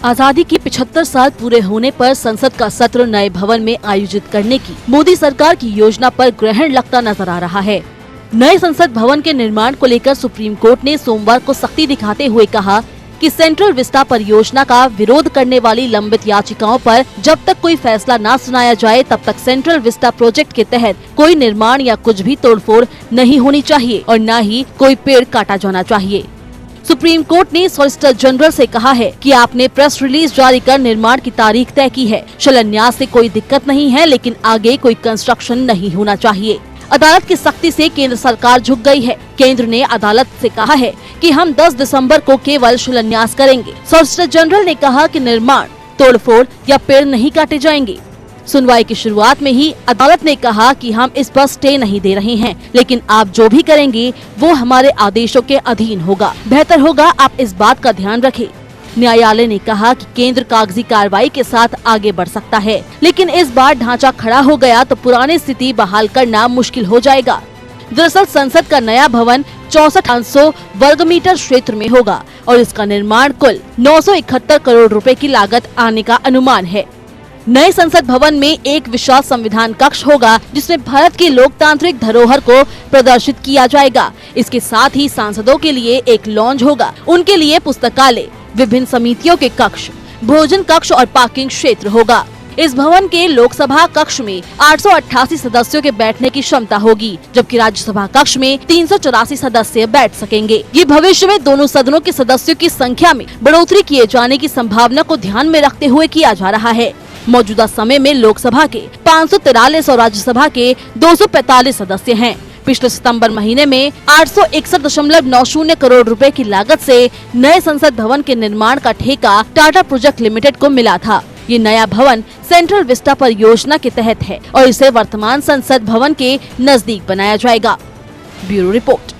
आजादी के 75 साल पूरे होने पर संसद का सत्र नए भवन में आयोजित करने की मोदी सरकार की योजना पर ग्रहण लगता नजर आ रहा है। नए संसद भवन के निर्माण को लेकर सुप्रीम कोर्ट ने सोमवार को सख्ती दिखाते हुए कहा कि सेंट्रल विस्टा परियोजना का विरोध करने वाली लंबित याचिकाओं पर जब तक कोई फैसला न सुनाया जाए तब तक सेंट्रल विस्टा प्रोजेक्ट के तहत कोई निर्माण या कुछ भी तोड़फोड़ नहीं होनी चाहिए और न ही कोई पेड़ काटा जाना चाहिए। सुप्रीम कोर्ट ने सॉलिसिटर जनरल से कहा है कि आपने प्रेस रिलीज जारी कर निर्माण की तारीख तय की है। शिलान्यास से कोई दिक्कत नहीं है, लेकिन आगे कोई कंस्ट्रक्शन नहीं होना चाहिए। अदालत की सख्ती से केंद्र सरकार झुक गई है। केंद्र ने अदालत से कहा है कि हम 10 दिसंबर को केवल शिलान्यास करेंगे। सॉलिसिटर जनरल ने कहा कि निर्माण, तोड़फोड़ या पेड़ नहीं काटे जाएंगे। सुनवाई की शुरुआत में ही अदालत ने कहा कि हम इस पर स्टे नहीं दे रहे हैं, लेकिन आप जो भी करेंगे वो हमारे आदेशों के अधीन होगा। बेहतर होगा आप इस बात का ध्यान रखें। न्यायालय ने कहा कि केंद्र कागजी कार्रवाई के साथ आगे बढ़ सकता है, लेकिन इस बार ढांचा खड़ा हो गया तो पुरानी स्थिति बहाल करना मुश्किल हो जाएगा। दरअसल संसद का नया भवन 6400 वर्ग मीटर क्षेत्र में होगा और इसका निर्माण कुल 971 करोड़ रुपए की लागत आने का अनुमान है। नए संसद भवन में एक विशाल संविधान कक्ष होगा जिसमें भारत की लोकतांत्रिक धरोहर को प्रदर्शित किया जाएगा। इसके साथ ही सांसदों के लिए एक लॉन्ज होगा, उनके लिए पुस्तकालय, विभिन्न समितियों के कक्ष, भोजन कक्ष और पार्किंग क्षेत्र होगा। इस भवन के लोकसभा कक्ष में 888 सदस्यों के बैठने की क्षमता होगी, जबकि राज्यसभा कक्ष में 384 सदस्य बैठ सकेंगे। ये भविष्य में दोनों सदनों के सदस्यों की संख्या में बढ़ोतरी किए जाने की संभावना को ध्यान में रखते हुए किया जा रहा है। मौजूदा समय में लोकसभा के 543 और राज्यसभा के 245 सदस्य हैं। पिछले सितंबर महीने में 861.90 करोड़ रुपए की लागत से नए संसद भवन के निर्माण का ठेका टाटा प्रोजेक्ट लिमिटेड को मिला था। ये नया भवन सेंट्रल विस्टा परियोजना के तहत है और इसे वर्तमान संसद भवन के नजदीक बनाया जाएगा। Bureau report.